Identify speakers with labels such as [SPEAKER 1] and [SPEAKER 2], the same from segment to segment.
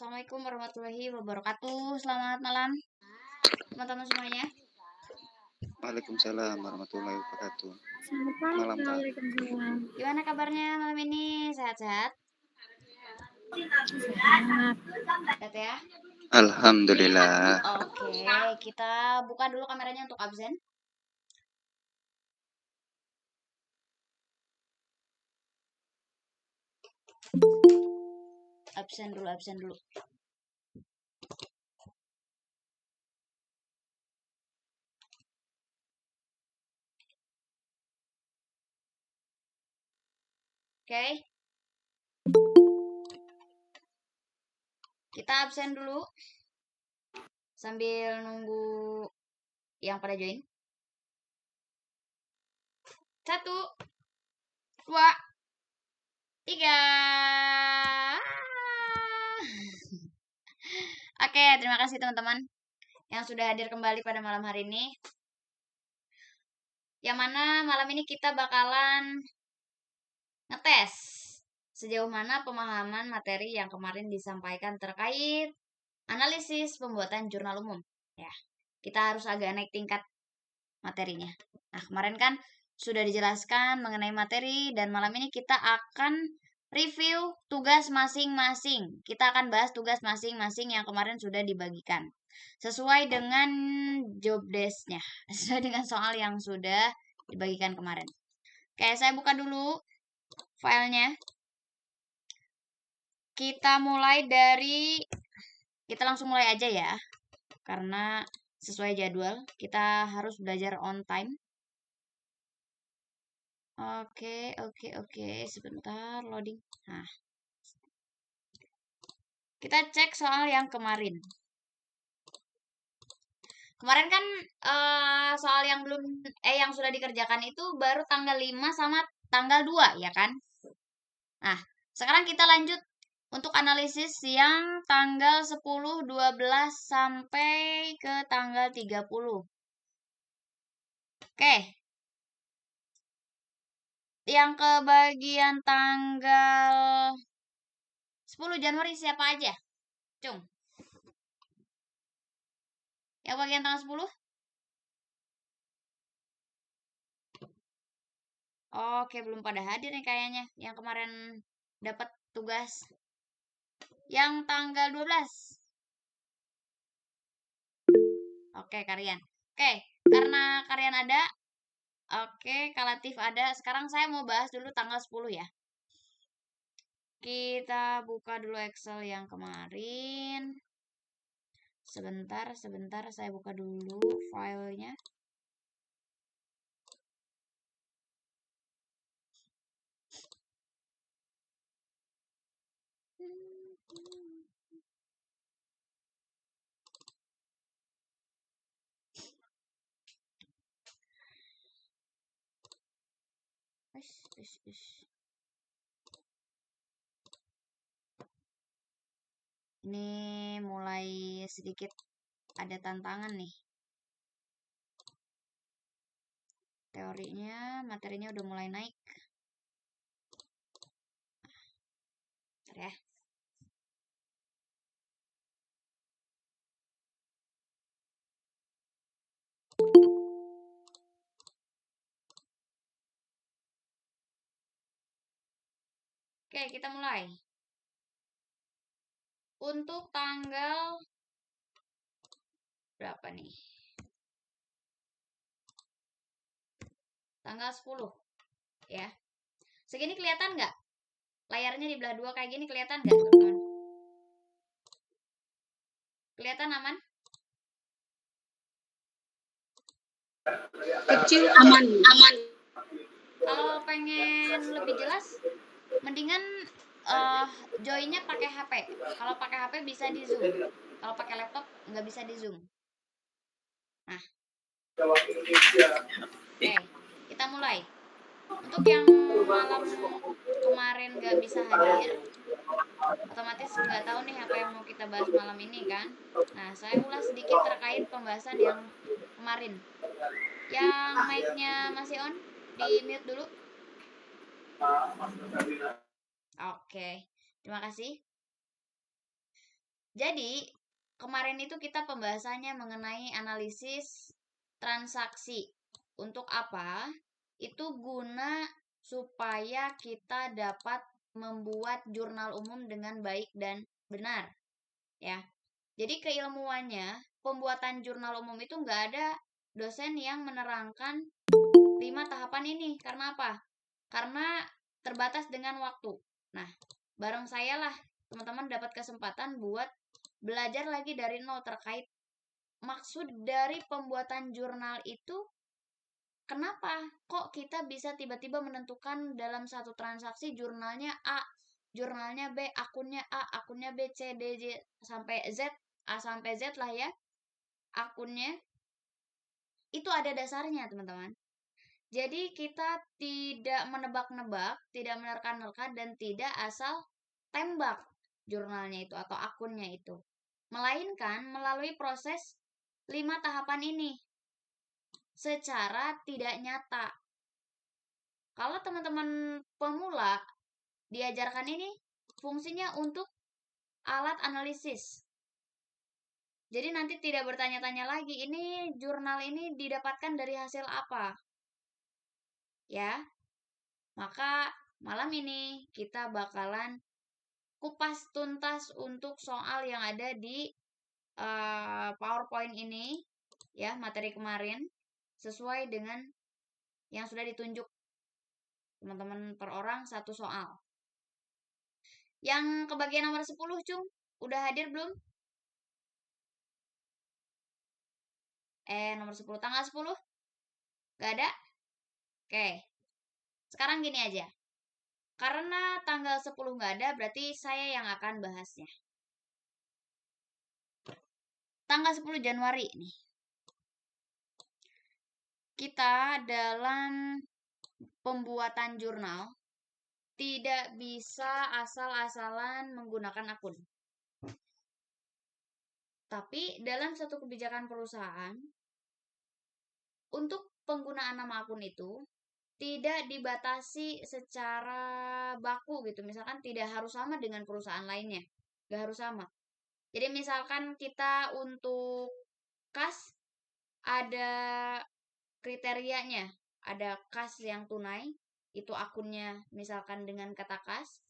[SPEAKER 1] Assalamualaikum warahmatullahi wabarakatuh. Selamat malam teman-teman semuanya.
[SPEAKER 2] Waalaikumsalam warahmatullahi wabarakatuh.
[SPEAKER 3] Selamat malam,
[SPEAKER 2] Malam, Pak.
[SPEAKER 3] Waalaikumsalam.
[SPEAKER 1] Gimana kabarnya malam ini? Sehat-sehat?
[SPEAKER 3] Sehat.
[SPEAKER 1] Sehat ya?
[SPEAKER 2] Alhamdulillah.
[SPEAKER 1] Oke, kita buka dulu kameranya untuk absen. Absen dulu. Oke. Kita absen dulu. Sambil nunggu yang pada join. 1, 2, 3. Oke, terima kasih teman-teman yang sudah hadir kembali pada malam hari ini. Yang mana malam ini kita bakalan ngetes sejauh mana pemahaman materi yang kemarin disampaikan terkait analisis pembuatan jurnal umum. Ya, kita harus agak naik tingkat materinya. Nah, kemarin kan sudah dijelaskan mengenai materi dan malam ini kita akan review tugas masing-masing. Kita akan bahas tugas masing-masing yang kemarin sudah dibagikan. Sesuai dengan job desk-nya, sesuai dengan soal yang sudah dibagikan kemarin. Oke, saya buka dulu filenya. Kita langsung mulai aja ya. Karena sesuai jadwal, kita harus belajar on time. Oke. Sebentar loading. Nah. Kita cek soal yang kemarin. Kemarin kan soal yang yang sudah dikerjakan itu baru tanggal 5 sama tanggal 2, ya kan? Nah, sekarang kita lanjut untuk analisis yang tanggal 10, 12 sampai ke tanggal 30. Oke. Yang ke bagian tanggal 10 Januari siapa aja? Cung. Yang bagian tanggal 10? Oke, belum pada hadir nih kayaknya. Yang kemarin dapat tugas. Yang tanggal 12. Oke, Karian. Oke, karena Karian ada. Oke, Kalatif ada. Sekarang saya mau bahas dulu tanggal 10 ya. Kita buka dulu Excel yang kemarin. Sebentar, saya buka dulu filenya. Ini mulai sedikit ada tantangan nih. Teorinya, materinya udah mulai naik. Bentar ya. Oke, kita mulai. Untuk tanggal berapa nih? Tanggal 10. Ya. Segini kelihatan nggak? Layarnya di belah 2 kayak gini kelihatan nggak, teman-teman? Kelihatan aman?
[SPEAKER 3] Kecil aman.
[SPEAKER 1] Kalau pengen lebih jelas, mendingan joinnya pakai HP. Kalau pakai HP bisa di zoom. Kalau pakai laptop nggak bisa di zoom. Nah, oke, kita mulai. Untuk yang malam kemarin nggak bisa hadir, otomatis nggak tahu nih apa yang mau kita bahas malam ini kan. Nah, saya ulas sedikit terkait pembahasan yang kemarin. Yang mic-nya masih on, di mute dulu. Oke, terima kasih. Jadi, kemarin itu kita pembahasannya mengenai analisis transaksi. Untuk apa? Itu guna supaya kita dapat membuat jurnal umum dengan baik dan benar, ya. Jadi keilmuannya, pembuatan jurnal umum itu nggak ada dosen yang menerangkan 5 tahapan ini. Karena apa? Karena terbatas dengan waktu. Nah, bareng saya lah teman-teman dapat kesempatan buat belajar lagi dari nol terkait maksud dari pembuatan jurnal itu. Kenapa kok kita bisa tiba-tiba menentukan dalam satu transaksi jurnalnya A, jurnalnya B, akunnya B, C, D, J, sampai Z, A sampai Z lah ya, akunnya. Itu ada dasarnya, teman-teman. Jadi kita tidak menebak-nebak, tidak menerka-nerka, dan tidak asal tembak jurnalnya itu atau akunnya itu. Melainkan melalui proses 5 tahapan ini secara tidak nyata. Kalau teman-teman pemula diajarkan ini fungsinya untuk alat analisis. Jadi nanti tidak bertanya-tanya lagi, ini jurnal ini didapatkan dari hasil apa? Ya, maka malam ini kita bakalan kupas tuntas untuk soal yang ada di PowerPoint ini, ya, materi kemarin, sesuai dengan yang sudah ditunjuk teman-teman per orang satu soal. Yang kebagian nomor 10, Cung, udah hadir belum? Nomor 10, tanggal 10? Gak ada? Oke, sekarang gini aja. Karena tanggal 10 gak ada, berarti saya yang akan bahasnya. Tanggal 10 Januari nih. Kita dalam pembuatan jurnal tidak bisa asal-asalan menggunakan akun. Tapi dalam satu kebijakan perusahaan, untuk penggunaan nama akun itu tidak dibatasi secara baku gitu. Misalkan tidak harus sama dengan perusahaan lainnya. Gak harus sama. Jadi misalkan kita untuk kas ada kriterianya. Ada kas yang tunai, itu akunnya misalkan dengan kata kas.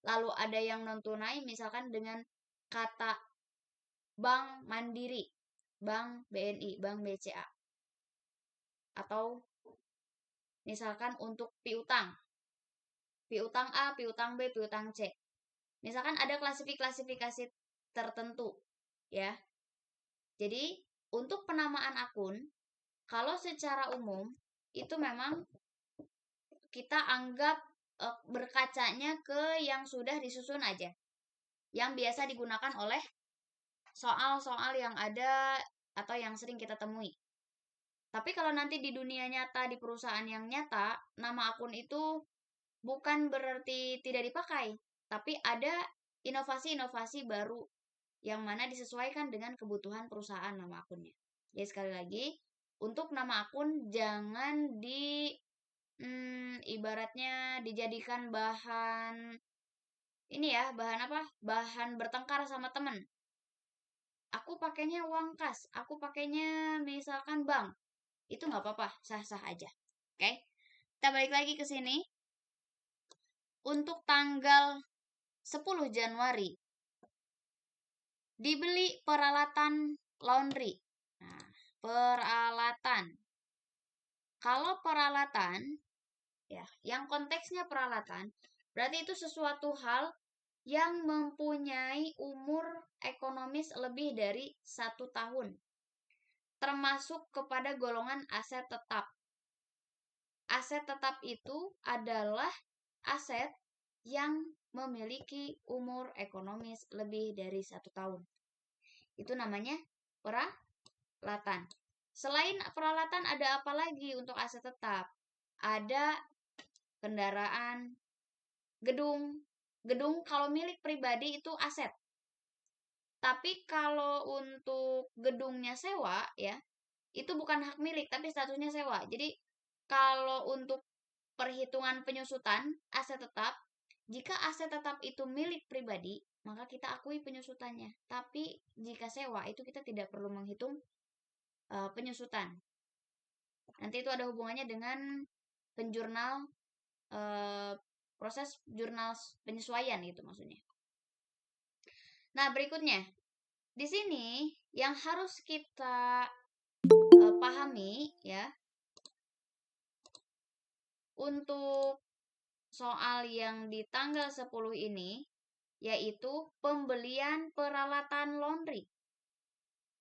[SPEAKER 1] Lalu ada yang non tunai misalkan dengan kata Bank Mandiri, Bank BNI, Bank BCA. Atau misalkan untuk piutang. Piutang A, piutang B, piutang C. Misalkan ada klasifikasi tertentu, ya. Jadi, untuk penamaan akun, kalau secara umum itu memang kita anggap berkacanya ke yang sudah disusun aja. Yang biasa digunakan oleh soal-soal yang ada atau yang sering kita temui. Tapi kalau nanti di dunia nyata, di perusahaan yang nyata, nama akun itu bukan berarti tidak dipakai, tapi ada inovasi-inovasi baru yang mana disesuaikan dengan kebutuhan perusahaan nama akunnya. Jadi sekali lagi, untuk nama akun jangan ibaratnya dijadikan bahan ini ya, bahan apa? Bahan bertengkar sama teman. Aku pakainya uang kas, aku pakainya misalkan bank. Itu nggak apa-apa, sah-sah aja. Oke? Kita balik lagi ke sini. Untuk tanggal 10 Januari dibeli peralatan laundry. Nah, peralatan. Kalau peralatan, ya, yang konteksnya peralatan, berarti itu sesuatu hal yang mempunyai umur ekonomis lebih dari 1 tahun. Termasuk kepada golongan aset tetap. Aset tetap itu adalah aset yang memiliki umur ekonomis lebih dari 1 tahun. Itu namanya peralatan. Selain peralatan ada apa lagi untuk aset tetap? Ada kendaraan, gedung. Gedung kalau milik pribadi itu aset. Tapi kalau untuk gedungnya sewa ya, itu bukan hak milik tapi statusnya sewa. Jadi kalau untuk perhitungan penyusutan aset tetap, jika aset tetap itu milik pribadi, maka kita akui penyusutannya. Tapi jika sewa itu kita tidak perlu menghitung penyusutan. Nanti itu ada hubungannya dengan penjurnal, proses jurnal penyesuaian gitu maksudnya. Nah, berikutnya di sini yang harus kita pahami ya, untuk soal yang di tanggal 10 ini, yaitu pembelian peralatan laundry.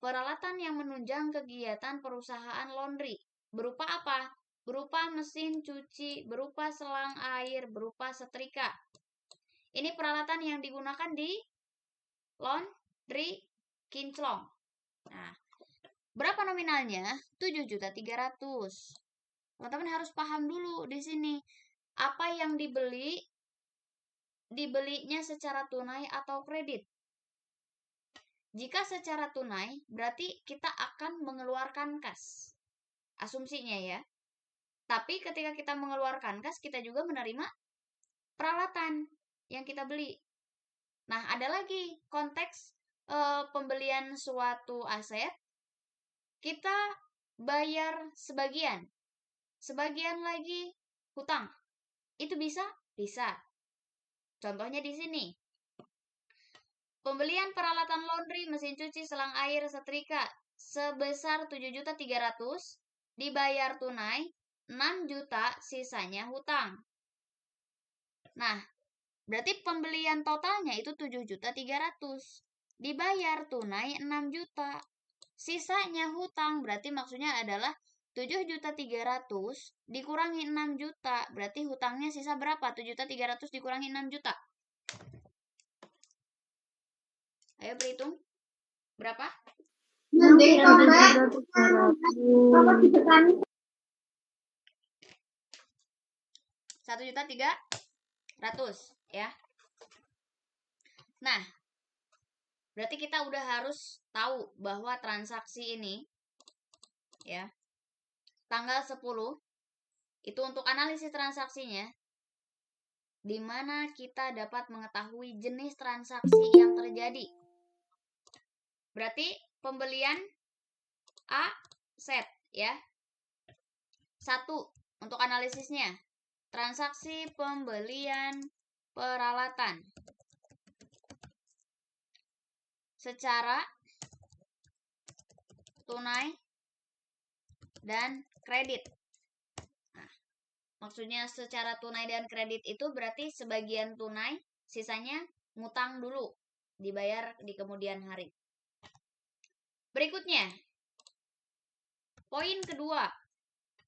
[SPEAKER 1] Peralatan yang menunjang kegiatan perusahaan laundry. Berupa apa? Berupa mesin cuci, berupa selang air, berupa setrika. Ini peralatan yang digunakan di laundry kinclong. Nah, berapa nominalnya? 7.300.000. Teman-teman harus paham dulu di sini. Apa yang dibelinya secara tunai atau kredit. Jika secara tunai, berarti kita akan mengeluarkan kas. Asumsinya ya. Tapi ketika kita mengeluarkan kas, kita juga menerima peralatan yang kita beli. Nah, ada lagi konteks pembelian suatu aset, kita bayar sebagian. Sebagian lagi hutang. Itu bisa? Bisa. Contohnya di sini. Pembelian peralatan laundry, mesin cuci, selang air, setrika sebesar 7.300.000 dibayar tunai 6 juta, sisanya hutang. Nah, berarti pembelian totalnya itu 7.300.000. Dibayar tunai 6 juta. Sisanya hutang, berarti maksudnya adalah 7.300.000 dikurangi 6 juta. Berarti hutangnya sisa berapa? 7.300.000 dikurangi 6 juta. Ayo berhitung. Berapa? 1.300.000 ya. Nah, berarti kita udah harus tahu bahwa transaksi ini ya, tanggal 10 itu untuk analisis transaksinya, di mana kita dapat mengetahui jenis transaksi yang terjadi. Berarti pembelian aset ya. 1 untuk analisisnya, transaksi pembelian peralatan secara tunai dan kredit. Nah, maksudnya secara tunai dan kredit itu berarti sebagian tunai, sisanya ngutang dulu, dibayar di kemudian hari. Berikutnya, poin kedua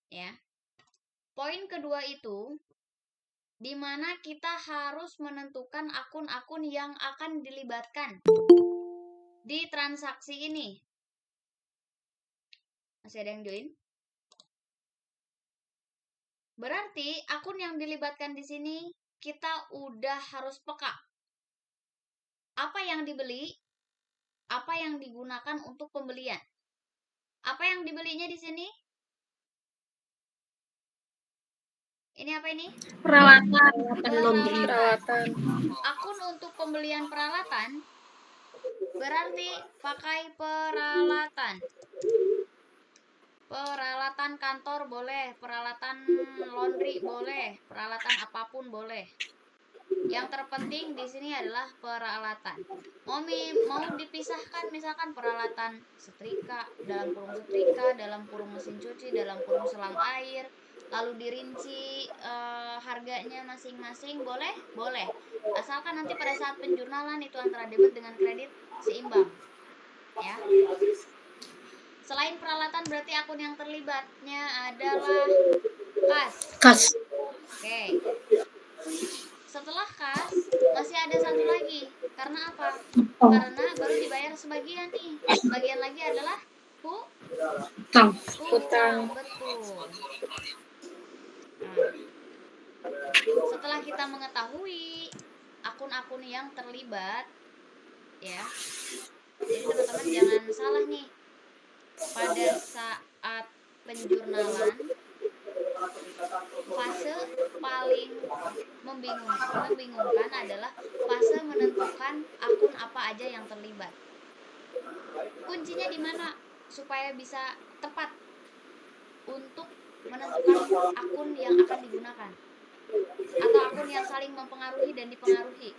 [SPEAKER 1] ya. Poin kedua itu di mana kita harus menentukan akun-akun yang akan dilibatkan di transaksi ini. Masih ada yang join? Berarti akun yang dilibatkan di sini kita udah harus peka. Apa yang dibeli? Apa yang digunakan untuk pembelian? Apa yang dibelinya di sini? Ini apa ini?
[SPEAKER 3] Peralatan laundry.
[SPEAKER 1] Peralatan. Akun untuk pembelian peralatan berarti pakai peralatan. Peralatan kantor boleh, peralatan laundry boleh, peralatan apapun boleh. Yang terpenting di sini adalah peralatan. Mau dipisahkan misalkan peralatan setrika, dalam kurung setrika, dalam kurung mesin cuci, dalam kurung selang air, lalu dirinci harganya masing-masing, boleh? Boleh. Asalkan nanti pada saat penjurnalan itu antara debit dengan kredit seimbang. Ya. Selain peralatan berarti akun yang terlibatnya adalah kas. Oke. Setelah kas masih ada satu lagi. Karena apa? Karena baru dibayar sebagian nih. Sebagian lagi adalah hutang. Betul. Nah, setelah kita mengetahui akun-akun yang terlibat ya. Jadi teman-teman jangan salah nih. Pada saat penjurnalan fase paling membingungkan adalah fase menentukan akun apa aja yang terlibat. Kuncinya di mana supaya bisa tepat untuk menentukan akun yang akan digunakan atau akun yang saling mempengaruhi dan dipengaruhi,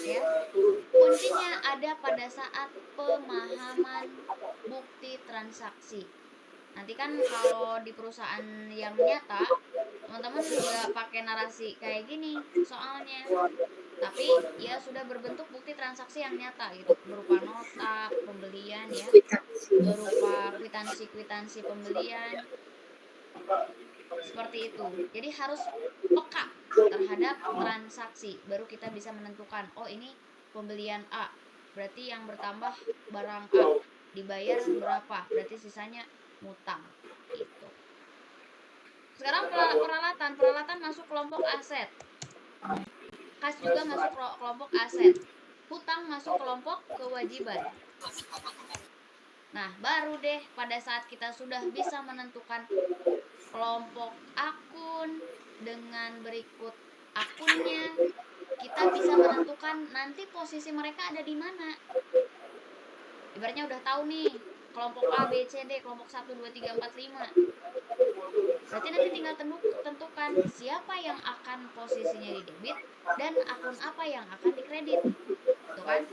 [SPEAKER 1] ya. Kuncinya ada pada saat pemahaman bukti transaksi. Nanti kan kalau di perusahaan yang nyata, teman-teman nggak pakai narasi kayak gini soalnya, tapi ya sudah berbentuk bukti transaksi yang nyata gitu, berupa nota pembelian ya, berupa kwitansi pembelian, seperti itu. Jadi harus peka terhadap transaksi, baru kita bisa menentukan, oh ini pembelian A, berarti yang bertambah barang A, dibayar berapa, berarti sisanya ngutang gitu. Sekarang peralatan masuk kelompok aset, kas juga masuk kelompok aset, hutang masuk kelompok kewajiban. Nah, baru deh pada saat kita sudah bisa menentukan kelompok akun dengan berikut akunnya, kita bisa menentukan nanti posisi mereka ada di mana. Ibaratnya udah tahu nih, kelompok A, B, C, D, kelompok 1, 2, 3, 4, 5. Berarti nanti tinggal tentukan siapa yang akan posisinya di debit dan akun apa yang akan dikredit. Tuh kan?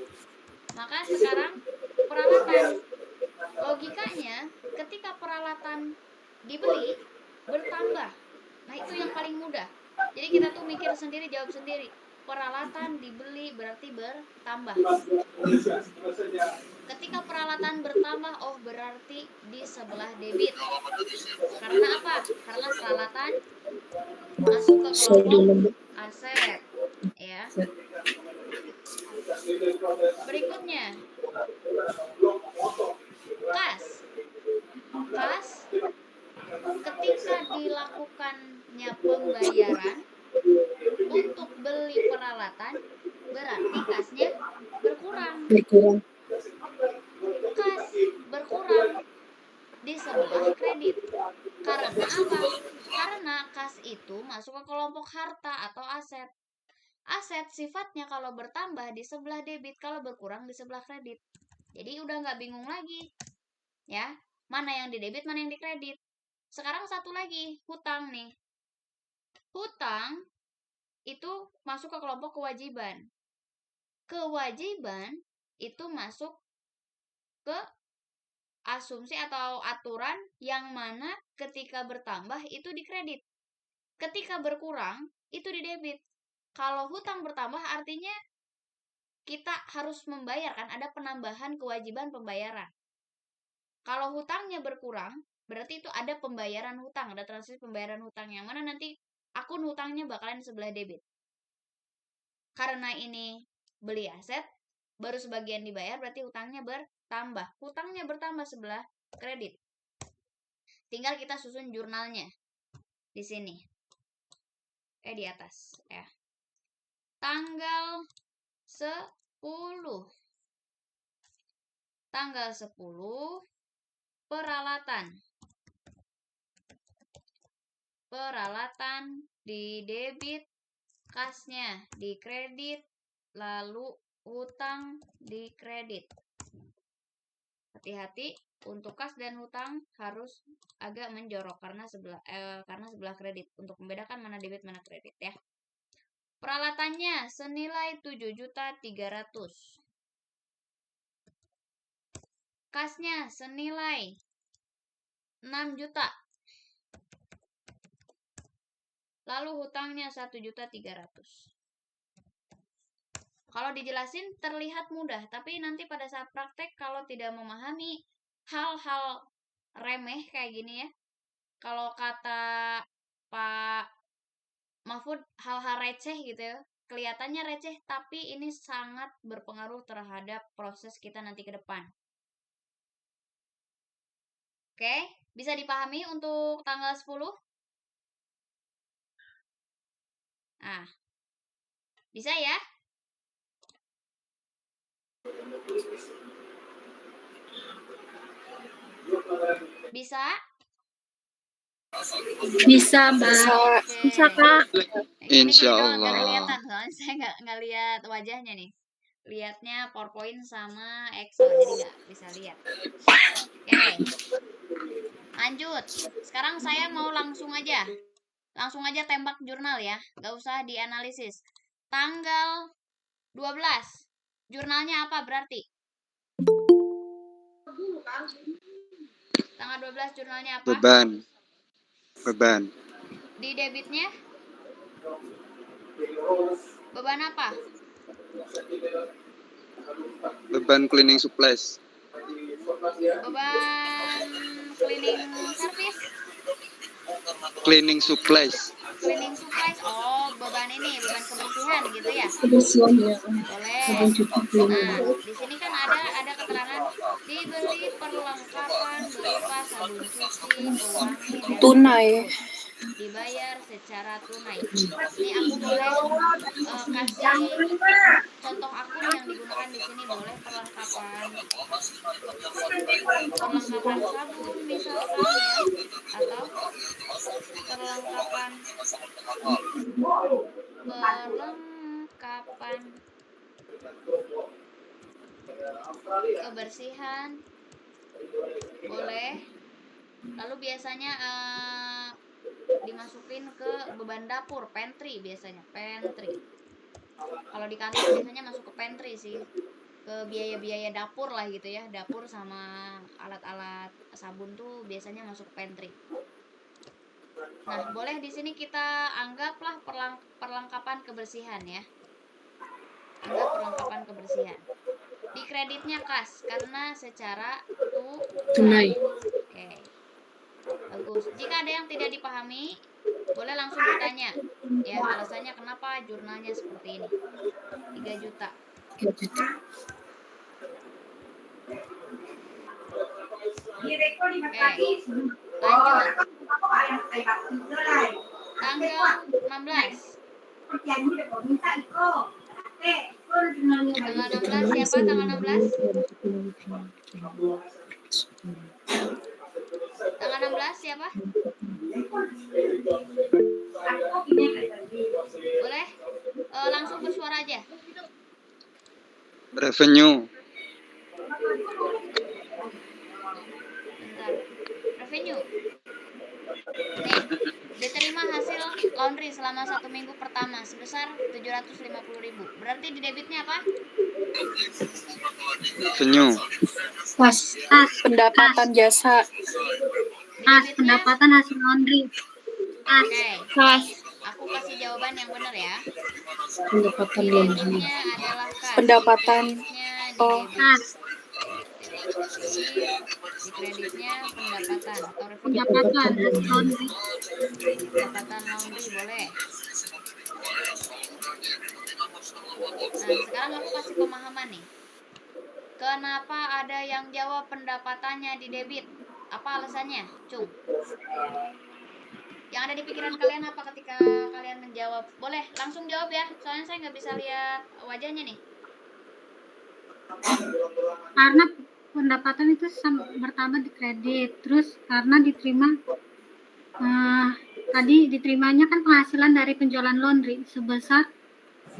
[SPEAKER 1] Maka sekarang peralatan, logikanya ketika peralatan dibeli bertambah. Nah, itu yang paling mudah. Jadi kita tuh mikir sendiri, jawab sendiri. Peralatan dibeli berarti bertambah. Ketika peralatan bertambah, oh berarti di sebelah debit. Karena apa? Karena peralatan masuk ke kelompok aset, ya. Berikutnya, kas. Kas ketika dilakukannya pembayaran untuk beli peralatan, berarti kasnya berkurang. Kas berkurang di sebelah kredit. Karena apa? Karena kas itu masuk ke kelompok harta atau aset. Aset sifatnya kalau bertambah di sebelah debit, kalau berkurang di sebelah kredit. Jadi udah nggak bingung lagi, ya. Mana yang di debit, mana yang di kredit. Sekarang satu lagi, hutang nih. Hutang itu masuk ke kelompok kewajiban. Kewajiban itu masuk ke asumsi atau aturan yang mana ketika bertambah itu dikredit. Ketika berkurang itu didebit. Kalau hutang bertambah artinya kita harus membayar, kan ada penambahan kewajiban pembayaran. Kalau hutangnya berkurang, berarti itu ada pembayaran hutang, ada transaksi pembayaran hutang yang mana nanti akun hutangnya bakalan sebelah debit. Karena ini beli aset, baru sebagian dibayar, berarti hutangnya bertambah. Hutangnya bertambah sebelah kredit. Tinggal kita susun jurnalnya di sini. Di atas ya. Tanggal 10. Tanggal 10 peralatan. Peralatan di debit, kasnya di kredit, lalu hutang di kredit. Hati-hati untuk kas dan hutang harus agak menjorok karena sebelah kredit untuk membedakan mana debit mana kredit ya. Peralatannya senilai 7.300.000. Kasnya senilai 6 juta. Lalu hutangnya 1.300.000. Kalau dijelasin terlihat mudah, tapi nanti pada saat praktek kalau tidak memahami hal-hal remeh kayak gini ya, kalau kata Pak Mahfud hal-hal receh gitu ya, kelihatannya receh tapi ini sangat berpengaruh terhadap proses kita nanti ke depan. Oke, bisa dipahami untuk tanggal 10? Nah, bisa ya? Bisa?
[SPEAKER 3] Bisa, Mbak.
[SPEAKER 1] Oke.
[SPEAKER 3] Bisa, Kak.
[SPEAKER 1] Gini
[SPEAKER 2] Insya
[SPEAKER 1] doang, nggak
[SPEAKER 2] Allah.
[SPEAKER 1] kelihatan soalnya saya nggak lihat wajahnya nih. Lihatnya PowerPoint sama Excel, jadi nggak bisa lihat. Oke, lanjut. Sekarang saya mau langsung aja tembak jurnal ya, nggak usah dianalisis. Tanggal 12, jurnalnya apa berarti? Tanggal 12 jurnalnya apa?
[SPEAKER 2] Beban.
[SPEAKER 1] Di debitnya? Beban apa?
[SPEAKER 2] Beban cleaning supplies.
[SPEAKER 1] Beban cleaning service?
[SPEAKER 2] Cleaning supplies.
[SPEAKER 1] Cleaning supplies. Oh, beban kebersihan gitu ya?
[SPEAKER 3] Kebersihan ya.
[SPEAKER 1] Boleh. Nah, di sini kan ada keterangan dibeli perlengkapan berupa sabun cuci, pewangi, dan
[SPEAKER 3] Tunai.
[SPEAKER 1] shampoo. Dibayar secara tunai. Ini aku boleh kasih contoh akun yang digunakan di sini, boleh perlengkapan sabun misalkan ya, atau perlengkapan kebersihan boleh. Lalu biasanya dimasukin ke beban dapur, pantry biasanya, kalau di kantor biasanya masuk ke pantry sih, ke biaya-biaya dapur lah gitu ya, dapur sama alat-alat sabun tuh biasanya masuk ke pantry. Nah, boleh di sini kita anggaplah perlengkapan kebersihan ya, anggap perlengkapan kebersihan. Di kreditnya kas karena secara tunai. Oke, bagus. Jika ada yang tidak dipahami, boleh langsung bertanya ya, alasannya kenapa jurnalnya seperti ini. 3 juta. Oke, lanjut. Tanggal 16. Tanggal 16 siapa? Tanggal 16? Tanggal 16 siapa? Boleh langsung bersuara aja.
[SPEAKER 2] Revenue.
[SPEAKER 1] Bentar. Revenue. Nih, diterima hasil laundry selama 1 minggu pertama sebesar 750.000. Berarti di debitnya apa?
[SPEAKER 2] Revenue.
[SPEAKER 3] Pendapatan jasa. Pendapatan hasil laundry.
[SPEAKER 1] Oke. Aku kasih jawaban yang benar ya.
[SPEAKER 3] Pendapatan
[SPEAKER 1] Di
[SPEAKER 3] laundry.
[SPEAKER 1] debitnya adalah kas.
[SPEAKER 3] Pendapatan. Di kreditnya pendapatan atau revenue. Pendapatan laundry boleh. Nah, sekarang aku kasih pemahaman nih. Kenapa ada yang jawab pendapatannya di debit? Apa alasannya, Cung? Yang ada di pikiran kalian apa ketika kalian menjawab? Boleh langsung jawab ya, soalnya saya nggak bisa lihat wajahnya nih.
[SPEAKER 4] Karena pendapatan itu pertama di kredit, terus karena diterima tadi diterimanya kan penghasilan dari penjualan laundry sebesar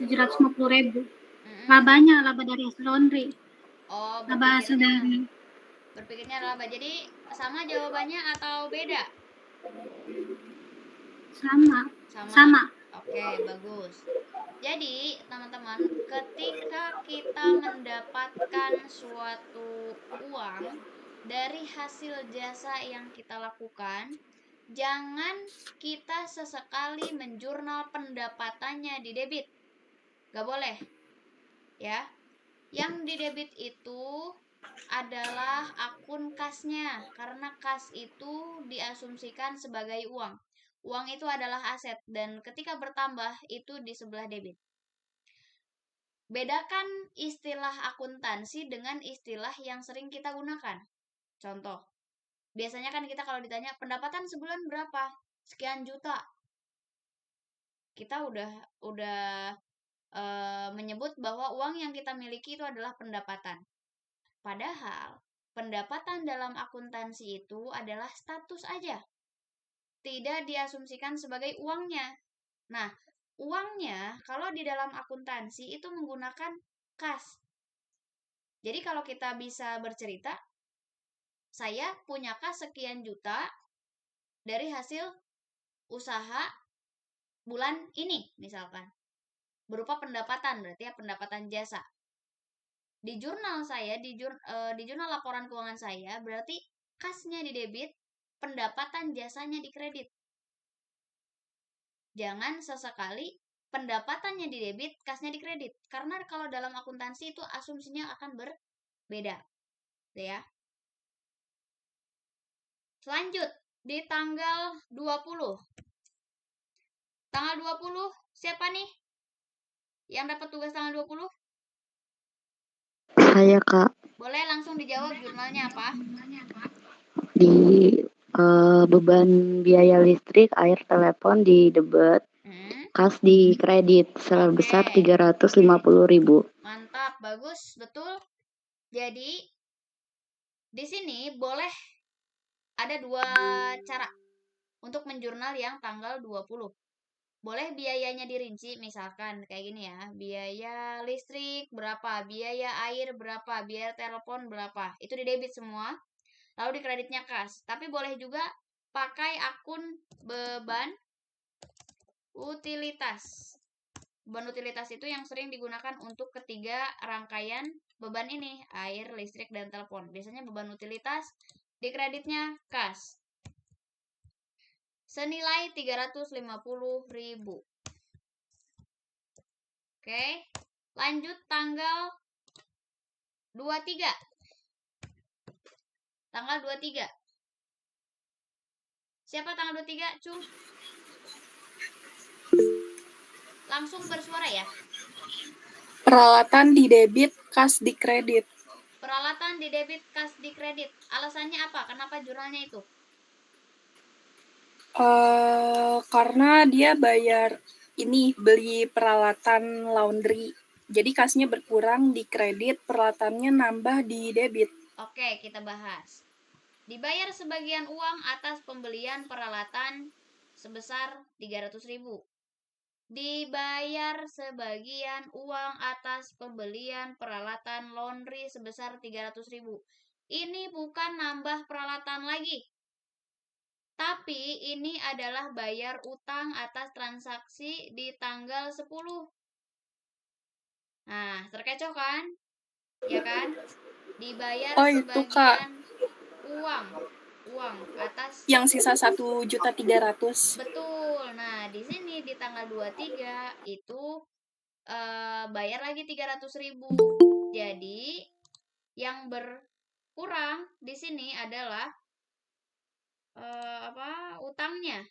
[SPEAKER 4] 750.000. Laba dari hasil laundry.
[SPEAKER 1] Oh,
[SPEAKER 4] laba hasil dari.
[SPEAKER 1] Berpikirnya laba. Jadi sama jawabannya atau beda?
[SPEAKER 4] Sama.
[SPEAKER 1] Oke, bagus. Jadi, teman-teman, ketika kita mendapatkan suatu uang dari hasil jasa yang kita lakukan, jangan kita sesekali menjurnal pendapatannya di debit. Gak boleh. Ya. Yang di debit itu adalah akun kasnya, karena kas itu diasumsikan sebagai uang. Uang itu adalah aset dan ketika bertambah itu di sebelah debit. Bedakan istilah akuntansi dengan istilah yang sering kita gunakan. Contoh, biasanya kan kita kalau ditanya pendapatan sebulan berapa? Sekian juta. Kita udah menyebut bahwa uang yang kita miliki itu adalah pendapatan. Padahal pendapatan dalam akuntansi itu adalah status aja.
[SPEAKER 3] tidak diasumsikan sebagai uangnya. Nah, uangnya kalau di dalam akuntansi itu menggunakan kas. Jadi kalau kita bisa bercerita, saya punya kas sekian juta dari hasil usaha bulan ini misalkan. Berupa pendapatan, berarti ya pendapatan jasa. Di jurnal saya, di jurnal laporan keuangan saya, berarti kasnya di debit, pendapatan jasanya di kredit. Jangan sesekali pendapatannya di debit, kasnya di kredit. Karena kalau dalam akuntansi itu asumsinya akan berbeda. Ya. Selanjut, di tanggal 20. Tanggal 20, siapa nih yang dapat tugas tanggal 20?
[SPEAKER 5] Saya, Kak.
[SPEAKER 3] Boleh langsung dijawab jurnalnya apa?
[SPEAKER 5] Di beban biaya listrik, air, telepon di debit, kas di kredit sebesar 350.000.
[SPEAKER 3] Mantap, bagus, betul. Jadi di sini boleh ada dua cara untuk menjurnal yang tanggal 20. Boleh biayanya dirinci, misalkan kayak gini ya, biaya listrik berapa, biaya air berapa, biaya telepon berapa, itu di debit semua, lalu di kreditnya kas. Tapi boleh juga pakai akun beban utilitas. Beban utilitas itu yang sering digunakan untuk ketiga rangkaian beban ini, air, listrik, dan telepon. Biasanya beban utilitas di kreditnya kas. Senilai 350.000. Oke, lanjut tanggal 23. Tanggal 23. Siapa tanggal 23, Cung? Langsung bersuara ya.
[SPEAKER 6] Peralatan di debit, kas di kredit.
[SPEAKER 3] Peralatan di debit, kas di kredit. Alasannya apa? Kenapa jurnalnya itu?
[SPEAKER 6] Karena dia bayar beli peralatan laundry. Jadi kasnya berkurang di kredit, peralatannya nambah di debit.
[SPEAKER 3] Oke, kita bahas. Dibayar sebagian uang atas pembelian peralatan sebesar 300.000. Dibayar sebagian uang atas pembelian peralatan laundry sebesar 300.000. Ini bukan nambah peralatan lagi. Tapi ini adalah bayar utang atas transaksi di tanggal 10. Nah, terkecoh kan? Ya kan? Dibayar sebagian uang atas
[SPEAKER 6] yang sisa 1.300.000.
[SPEAKER 3] Betul. Nah, di sini di tanggal 23 itu bayar lagi 300.000. Jadi yang berkurang di sini adalah utangnya.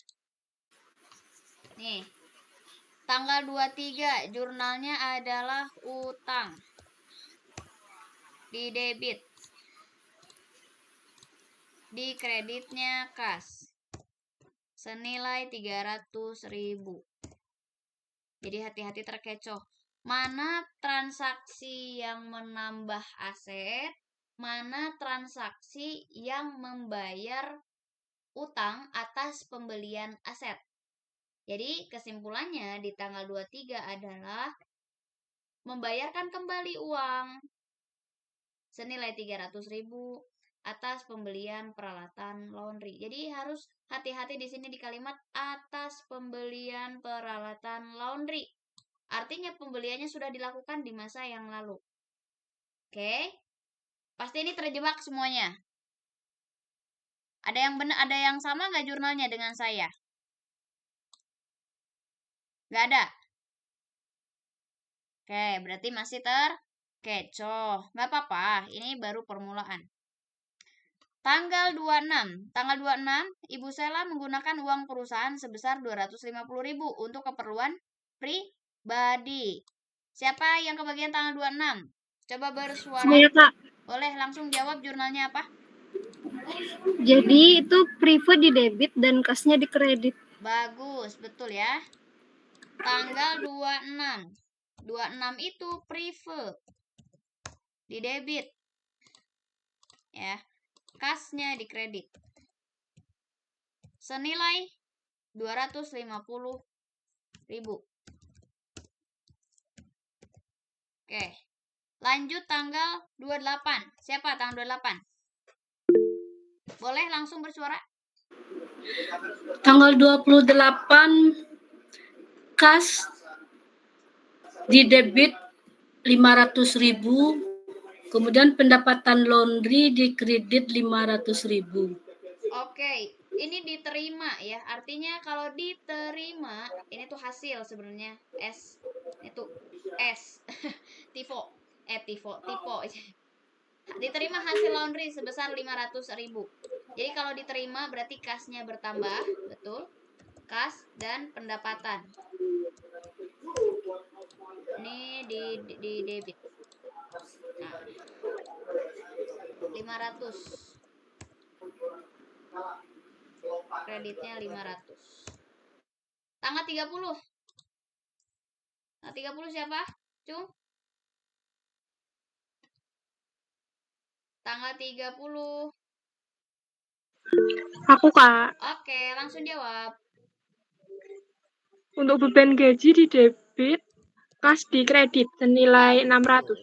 [SPEAKER 3] Nih. Tanggal 23 jurnalnya adalah utang. Di debit. Di kreditnya kas. Senilai 300.000. Jadi hati-hati terkecoh. Mana transaksi yang menambah aset, mana transaksi yang membayar utang atas pembelian aset. Jadi kesimpulannya di tanggal 23 adalah membayarkan kembali uang senilai 300.000 atas pembelian peralatan laundry. Jadi harus hati-hati di sini di kalimat atas pembelian peralatan laundry. Artinya pembeliannya sudah dilakukan di masa yang lalu. Oke? Pasti ini terjebak semuanya. Ada yang benar, ada yang sama nggak jurnalnya dengan saya? Nggak ada. Oke, berarti masih terkecoh. Nggak apa-apa, ini baru permulaan. Tanggal 26. Tanggal 26, Ibu Sela menggunakan uang perusahaan sebesar 250.000 untuk keperluan pribadi. Siapa yang kebagian tanggal 26? Coba bersuara.
[SPEAKER 4] Saya, Kak.
[SPEAKER 3] Boleh langsung jawab jurnalnya apa?
[SPEAKER 4] Jadi itu prive di debit dan kasnya di kredit.
[SPEAKER 3] Bagus, betul ya. Tanggal 26. 26 itu prive di debit. Ya. Kasnya di kredit. Senilai 250.000. Oke. Lanjut tanggal 28. Siapa tanggal 28? Boleh langsung bersuara?
[SPEAKER 7] Tanggal 28 kas di debit 500.000, kemudian pendapatan laundry di kredit 500.000.
[SPEAKER 3] Oke, ini diterima ya. Artinya kalau diterima, ini tuh hasil sebenarnya. Itu S. Tifo. Diterima hasil laundry sebesar 500.000. Jadi kalau diterima berarti kasnya bertambah, betul? Kas dan pendapatan. Ini di debit. Nah, 500. Kreditnya 500. Tanggal 30. Tanggal 30 siapa? Cung? Tanggal 30.
[SPEAKER 8] Aku, Kak.
[SPEAKER 3] Oke, langsung jawab.
[SPEAKER 8] Untuk beban gaji di debit, kas di kredit senilai 600.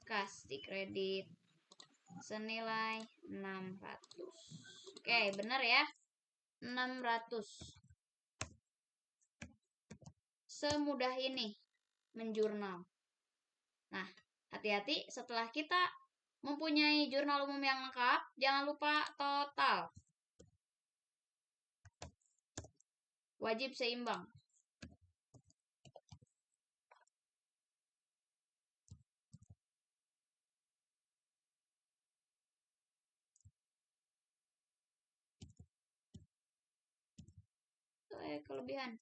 [SPEAKER 3] Kas di kredit senilai 600. Oke, benar ya. 600. Semudah ini menjurnal. Nah, hati-hati setelah kita mempunyai jurnal umum yang lengkap, jangan lupa total. Wajib seimbang. Kelebihan.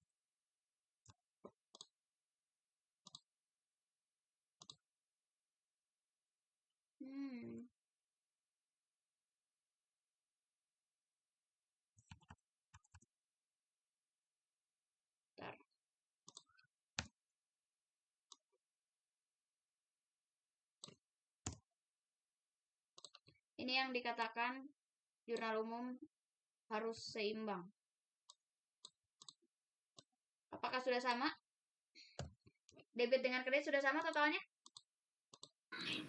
[SPEAKER 3] Bentar. Ini yang dikatakan jurnal umum harus seimbang. Apakah sudah sama? Debit dengan kredit sudah sama totalnya?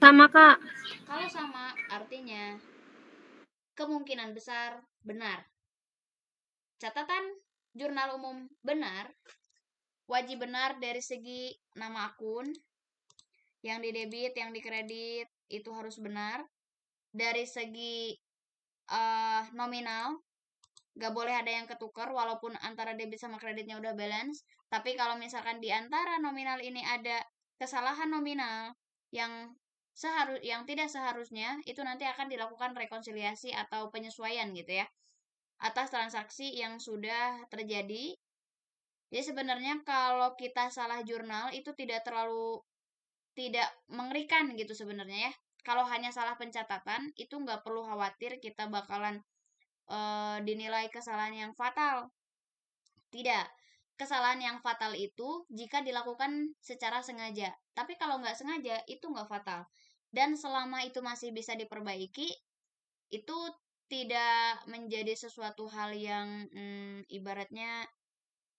[SPEAKER 8] Sama, Kak.
[SPEAKER 3] Kalau sama, artinya kemungkinan besar benar. Catatan jurnal umum benar, wajib benar dari segi nama akun, yang di debit, yang di kredit, itu harus benar. Dari segi nominal, gak boleh ada yang ketukar walaupun antara debit sama kreditnya udah balance. Tapi kalau misalkan di antara nominal ini ada kesalahan nominal yang tidak seharusnya, itu nanti akan dilakukan rekonsiliasi atau penyesuaian gitu ya atas transaksi yang sudah terjadi. Jadi sebenarnya kalau kita salah jurnal itu tidak mengerikan gitu sebenarnya ya. Kalau hanya salah pencatatan itu nggak perlu khawatir kita bakalan dinilai kesalahan yang fatal. Tidak. Kesalahan yang fatal itu jika dilakukan secara sengaja. Tapi kalau nggak sengaja, itu nggak fatal. Dan selama itu masih bisa diperbaiki, itu tidak menjadi sesuatu hal yang ibaratnya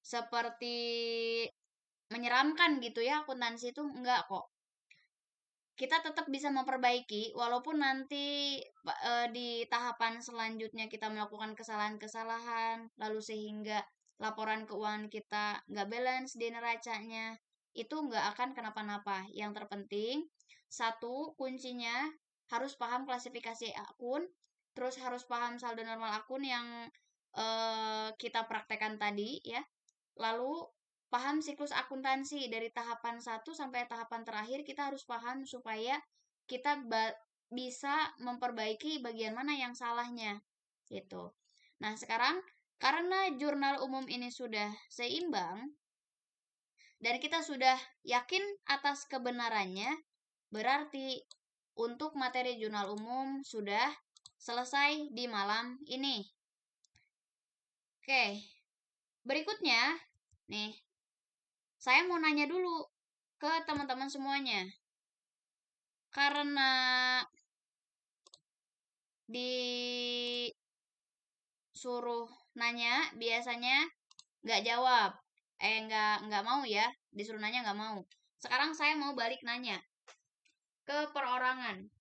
[SPEAKER 3] seperti menyeramkan gitu ya. Akuntansi itu enggak kok. Kita tetap bisa memperbaiki walaupun nanti di tahapan selanjutnya kita melakukan kesalahan-kesalahan lalu sehingga laporan keuangan kita nggak balance di neracanya, itu nggak akan kenapa-napa. Yang terpenting satu, kuncinya harus paham klasifikasi akun, terus harus paham saldo normal akun yang kita praktekkan tadi ya, lalu paham siklus akuntansi dari tahapan 1 sampai tahapan terakhir. Kita harus paham supaya kita bisa memperbaiki bagian mana yang salahnya gitu. Nah, sekarang karena jurnal umum ini sudah seimbang dan kita sudah yakin atas kebenarannya, berarti untuk materi jurnal umum sudah selesai di malam ini. Oke. Berikutnya nih, saya mau nanya dulu ke teman-teman semuanya. Karena disuruh nanya, biasanya Nggak jawab. Nggak mau ya. Disuruh nanya nggak mau. Sekarang saya mau balik nanya ke perorangan.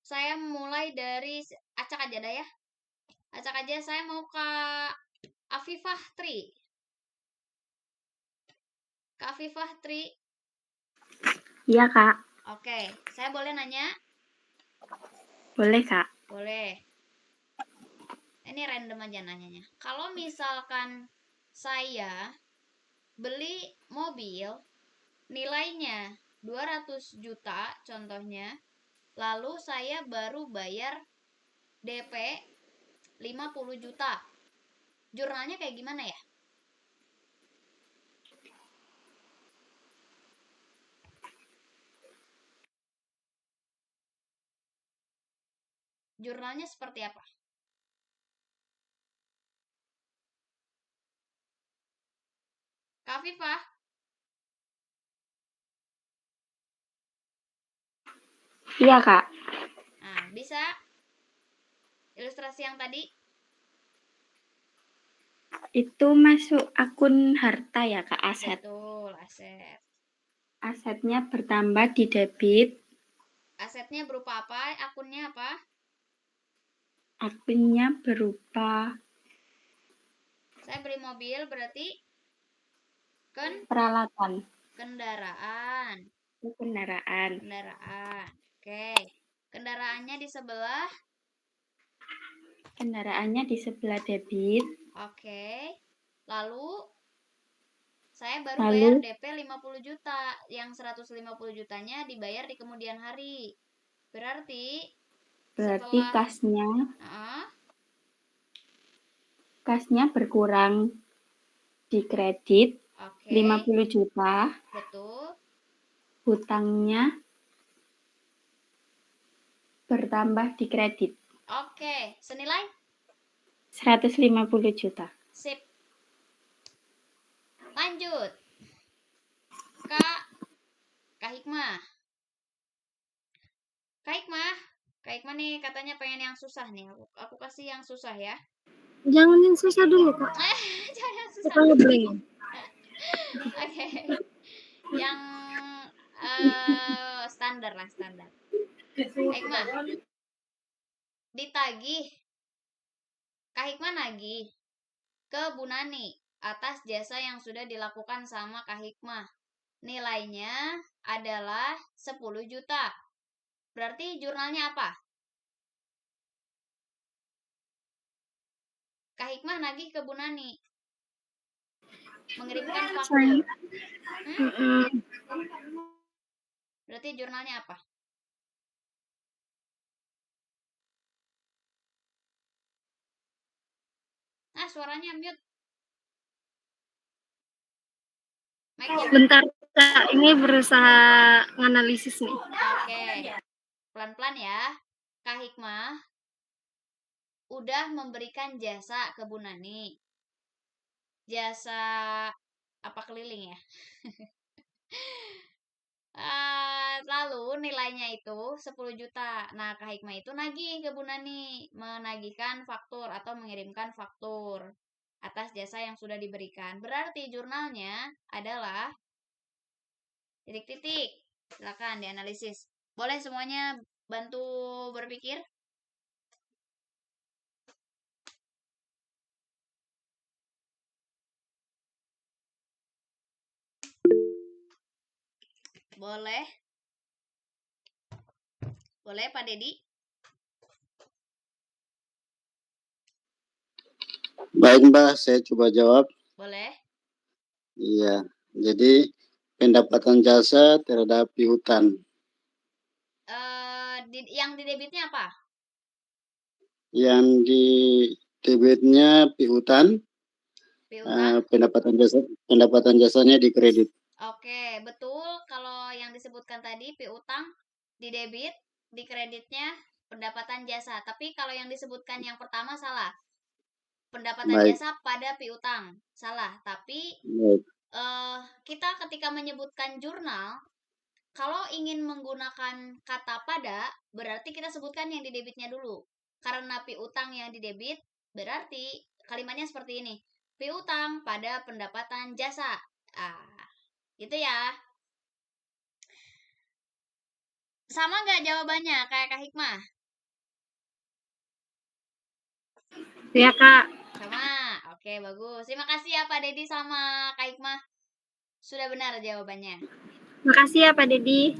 [SPEAKER 3] Saya mulai dari acak aja dah ya. Acak aja, saya mau ke Afifah Tri. Kak Afifah Tri.
[SPEAKER 6] Iya, Kak.
[SPEAKER 3] Oke, saya boleh nanya?
[SPEAKER 6] Boleh, Kak.
[SPEAKER 3] Boleh. Ini random aja nanyanya. Kalau misalkan saya beli mobil nilainya 200 juta contohnya, lalu saya baru bayar DP 50 juta. Jurnalnya kayak gimana ya? Jurnalnya seperti apa? Kak Afifah?
[SPEAKER 6] Iya, Kak.
[SPEAKER 3] Nah, bisa ilustrasi yang tadi?
[SPEAKER 6] Itu masuk akun harta ya, Kak, aset.
[SPEAKER 3] Betul, aset.
[SPEAKER 6] Asetnya bertambah di debit.
[SPEAKER 3] Asetnya berupa apa? Akunnya apa?
[SPEAKER 6] Akunnya berupa
[SPEAKER 3] Saya beli mobil berarti
[SPEAKER 6] peralatan.
[SPEAKER 3] kendaraan.
[SPEAKER 6] Kendaraan.
[SPEAKER 3] Kendaraan. Oke. Kendaraannya di sebelah.
[SPEAKER 6] Kendaraannya di sebelah debit.
[SPEAKER 3] Oke. Lalu saya baru bayar DP 50 juta. Yang 150 jutanya dibayar di kemudian hari. Berarti setelah
[SPEAKER 6] kasnya berkurang di kredit.
[SPEAKER 3] Oke.
[SPEAKER 6] 50 juta.
[SPEAKER 3] Betul.
[SPEAKER 6] Hutangnya bertambah di kredit.
[SPEAKER 3] Oke, senilai
[SPEAKER 6] 150 juta.
[SPEAKER 3] Sip. Lanjut. Kak Hikmah. Kak Hikmah nih katanya pengen yang susah nih. Aku kasih yang susah ya.
[SPEAKER 4] Jangan yang susah dulu, Kak.
[SPEAKER 3] Jangan yang susah. Oke. Yang standar lah, standar. Hikmah. Ditagih. Kak Hikmah nagih ke Bu Nani atas jasa yang sudah dilakukan sama Kak Hikmah. Nilainya adalah 10 juta. Berarti jurnalnya apa? Kak Hikmah nagih ke Bu Nani. Mengirimkan faktur. Berarti jurnalnya apa? Nah, suaranya mute.
[SPEAKER 4] Bentar, Kak. Ini berusaha menganalisis nih.
[SPEAKER 3] Oke. Pelan-pelan ya. Kak Hikmah udah memberikan jasa ke Bu Nani. Jasa apa keliling ya? Lalu nilainya itu 10 juta. Nah, Kak Hikmah itu nagih ke Bu Nani, menagihkan faktur atau mengirimkan faktur atas jasa yang sudah diberikan. Berarti jurnalnya adalah titik-titik. Silakan dianalisis. Boleh semuanya bantu berpikir? Boleh. Boleh, Pak Dedi?
[SPEAKER 9] Baik, Mbak, saya coba jawab.
[SPEAKER 3] Boleh.
[SPEAKER 9] Iya, jadi pendapatan jasa terhadap piutang.
[SPEAKER 3] Yang di debitnya apa?
[SPEAKER 9] Yang di debitnya piutang. Pendapatan jasanya di kredit.
[SPEAKER 3] Oke, betul. Kalau yang disebutkan tadi piutang di debit, di kreditnya pendapatan jasa. Tapi kalau yang disebutkan yang pertama salah. Pendapatan jasa pada piutang salah. Tapi kita ketika menyebutkan jurnal, kalau ingin menggunakan kata pada, berarti kita sebutkan yang di debitnya dulu. Karena piutang yang di debit, berarti kalimatnya seperti ini. piutang pada pendapatan jasa. Gitu ya. Sama nggak jawabannya kayak Kak Hikmah?
[SPEAKER 4] Ya, Kak.
[SPEAKER 3] Sama. Oke, bagus. Terima kasih ya Pak Dedi sama Kak Hikmah. Sudah benar jawabannya.
[SPEAKER 4] Makasih ya Pak Dedi.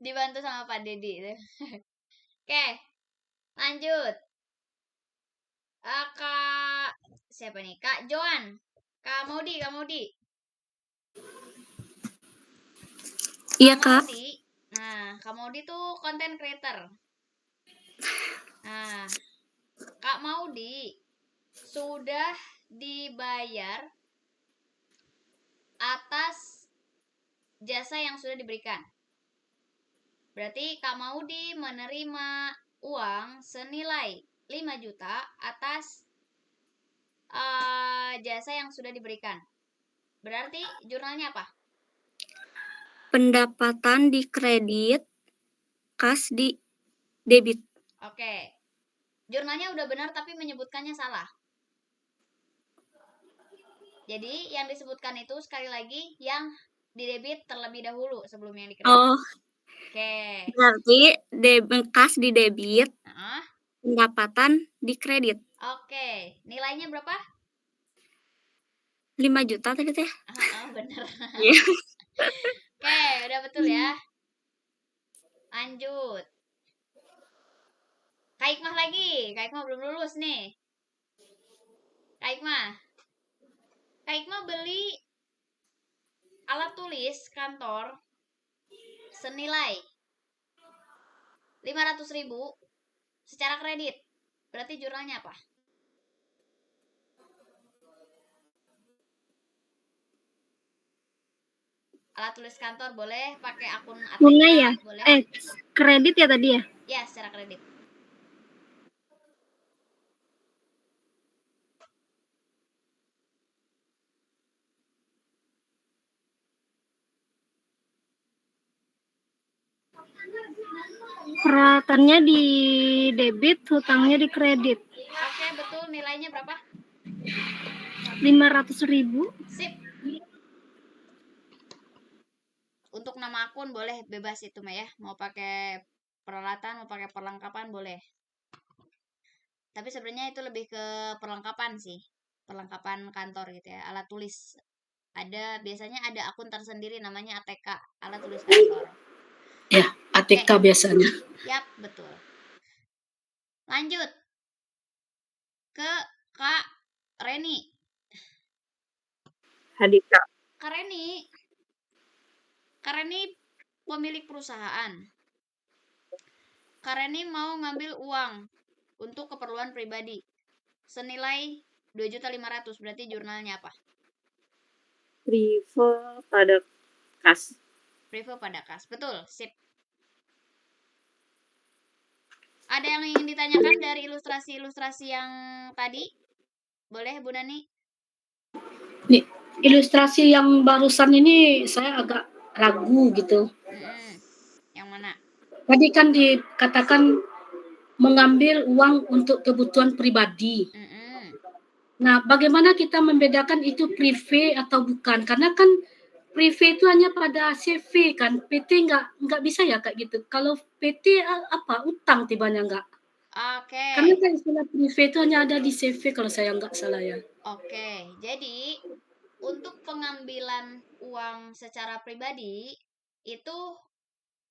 [SPEAKER 3] Dibantu sama Pak Dedi. Oke, lanjut. Kak siapa nih? Kak Joan. Kak Maudi.
[SPEAKER 7] Iya, Kak.
[SPEAKER 3] Nah, Kak Maudi tuh content creator. Nah, Kak Maudi sudah dibayar atas jasa yang sudah diberikan. Berarti Kak Maudi menerima uang senilai 5 juta atas jasa yang sudah diberikan. Berarti jurnalnya apa?
[SPEAKER 7] Pendapatan di kredit, kas di debit.
[SPEAKER 3] Oke. Jurnalnya udah benar tapi menyebutkannya salah. Jadi yang disebutkan itu sekali lagi yang di debit terlebih dahulu sebelum yang di kredit.
[SPEAKER 7] Oh.
[SPEAKER 3] Oke.
[SPEAKER 7] Berarti kas di debit, pendapatan di kredit.
[SPEAKER 3] Oke. Nilainya berapa?
[SPEAKER 7] 5 juta tadi teh.
[SPEAKER 3] Bener.
[SPEAKER 7] Iya.
[SPEAKER 3] Oke, udah betul ya. Lanjut. Kak Hikmah lagi. Kak Hikmah belum lulus nih. Kak Hikmah beli alat tulis kantor senilai 500.000 secara kredit. Berarti jurnalnya apa? Alat tulis kantor boleh pakai akun ATK,
[SPEAKER 4] Bunga ya?
[SPEAKER 3] boleh.
[SPEAKER 4] Kredit ya tadi ya?
[SPEAKER 3] Ya, secara kredit.
[SPEAKER 4] Peralatannya di debit, hutangnya di kredit.
[SPEAKER 3] Oke, betul. Nilainya berapa?
[SPEAKER 4] 500.000.
[SPEAKER 3] Sip. Untuk nama akun boleh bebas itu mah ya. Mau pakai peralatan, mau pakai perlengkapan boleh. Tapi sebenarnya itu lebih ke perlengkapan sih. Perlengkapan kantor gitu ya. Alat tulis. Biasanya ada akun tersendiri namanya ATK, alat tulis kantor.
[SPEAKER 7] Ya, ATK biasanya.
[SPEAKER 3] Yap, betul. Lanjut ke Kak Reni.
[SPEAKER 8] Hadika.
[SPEAKER 3] Kak Reni pemilik perusahaan. Kak Reni mau ngambil uang untuk keperluan pribadi senilai 2.500.000. Berarti jurnalnya apa?
[SPEAKER 8] Privo pada kas.
[SPEAKER 3] Privo pada kas. Betul, sip. Ada yang ingin ditanyakan dari ilustrasi-ilustrasi yang tadi? Boleh, Bu Nani?
[SPEAKER 7] Nih, ilustrasi yang barusan ini saya agak ragu gitu.
[SPEAKER 3] Yang mana?
[SPEAKER 7] Tadi kan dikatakan mengambil uang untuk kebutuhan pribadi. Nah, bagaimana kita membedakan itu privé atau bukan? Karena kan privé itu hanya pada CV kan, PT nggak bisa ya kayak gitu. Kalau PT apa utang tibanya nggak?
[SPEAKER 3] Oke.
[SPEAKER 7] Karena kan istilah privé itu hanya ada di CV kalau saya nggak salah ya.
[SPEAKER 3] Oke, jadi untuk pengambilan uang secara pribadi itu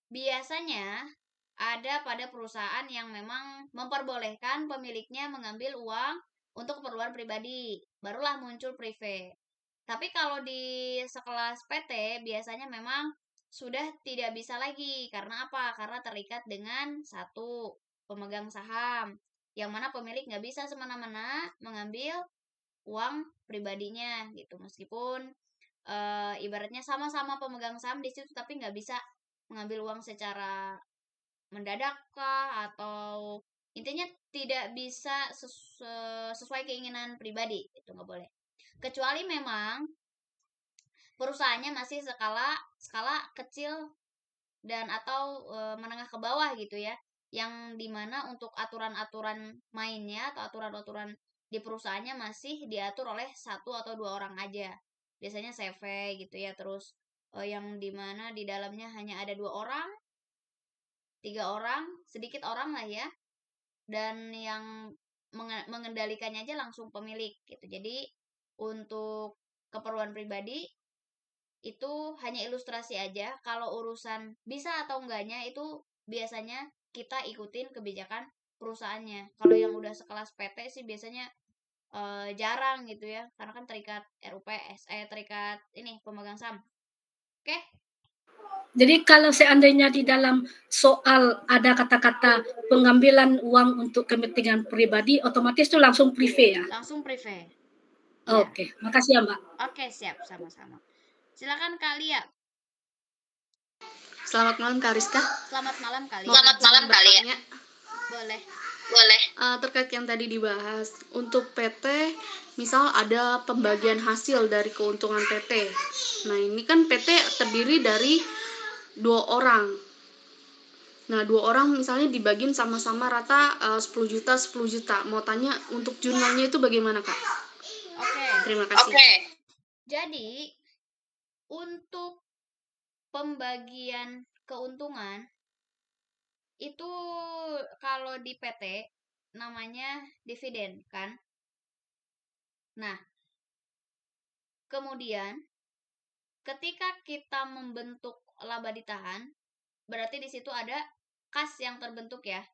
[SPEAKER 3] biasanya ada pada perusahaan yang memang memperbolehkan pemiliknya mengambil uang untuk keperluan pribadi, barulah muncul privé. Tapi kalau di sekelas PT biasanya memang sudah tidak bisa lagi. Karena apa? Karena terikat dengan satu pemegang saham, yang mana pemilik nggak bisa semena-mena mengambil uang pribadinya gitu. Meskipun ibaratnya sama-sama pemegang saham di situ, tapi nggak bisa mengambil uang secara mendadak kah, atau intinya tidak bisa sesuai keinginan pribadi, itu nggak boleh. Kecuali memang perusahaannya masih skala kecil dan atau menengah ke bawah gitu ya, yang dimana untuk aturan-aturan mainnya atau aturan-aturan di perusahaannya masih diatur oleh 1 atau 2 orang aja. Biasanya CV gitu ya, terus yang dimana di dalamnya hanya ada 2 orang, 3 orang, sedikit orang lah ya, dan yang mengendalikannya aja langsung pemilik gitu. Jadi untuk keperluan pribadi itu hanya ilustrasi aja. Kalau urusan bisa atau enggaknya itu biasanya kita ikutin kebijakan perusahaannya. Kalau yang udah sekelas PT sih biasanya jarang gitu ya, karena kan terikat RUPS, terikat ini pemegang saham. Oke?
[SPEAKER 7] Jadi kalau seandainya di dalam soal ada kata-kata pengambilan uang untuk kepentingan pribadi, otomatis itu langsung privé ya?
[SPEAKER 3] Langsung privé.
[SPEAKER 7] Oke, makasih ya Mbak.
[SPEAKER 3] Oke, siap, sama-sama. Silakan Kak Lia.
[SPEAKER 10] Selamat malam Kak Rizka.
[SPEAKER 3] Selamat malam Kak Lia.
[SPEAKER 10] Selamat malam Kak Lia.
[SPEAKER 3] Boleh.
[SPEAKER 10] Terkait yang tadi dibahas, untuk PT, misal ada pembagian hasil dari keuntungan PT. Nah, ini kan PT terdiri dari 2 orang. Nah, 2 orang misalnya dibagiin sama-sama rata 10 juta, 10 juta. Mau tanya untuk jurnalnya itu bagaimana, Kak?
[SPEAKER 3] Oke.
[SPEAKER 10] Terima kasih.
[SPEAKER 3] Jadi, untuk pembagian keuntungan itu kalau di PT namanya dividen kan. Nah, kemudian ketika kita membentuk laba ditahan, berarti di situ ada kas yang terbentuk ya.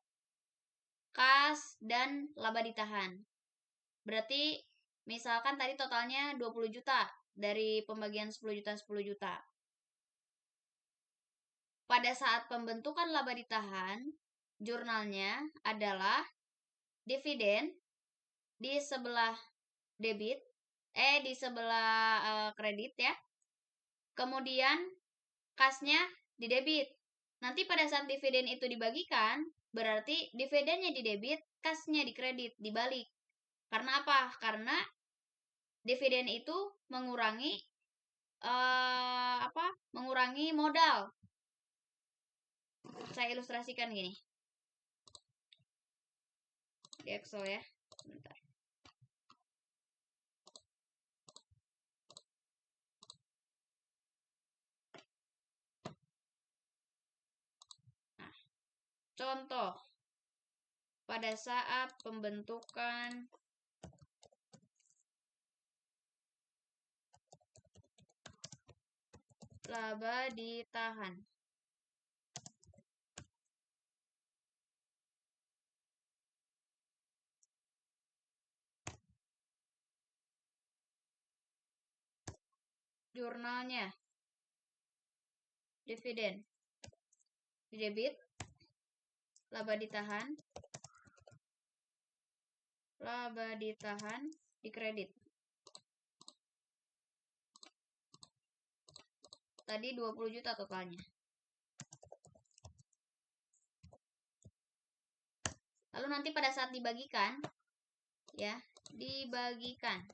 [SPEAKER 3] Kas dan laba ditahan. Berarti misalkan tadi totalnya 20 juta dari pembagian 10 juta 10 juta. Pada saat pembentukan laba ditahan, jurnalnya adalah dividen di sebelah debit, di sebelah kredit ya. Kemudian kasnya di debit. Nanti pada saat dividen itu dibagikan, berarti dividennya di debit, kasnya di kredit, dibalik. Karena apa? Karena dividen itu mengurangi mengurangi modal. Saya ilustrasikan gini. Di Excel ya. Bentar. Nah, contoh. Pada saat pembentukan laba ditahan. Jurnalnya dividen di debit, laba ditahan di kredit. Tadi 20 juta totalnya. Lalu nanti pada saat dibagikan ya, dibagikan.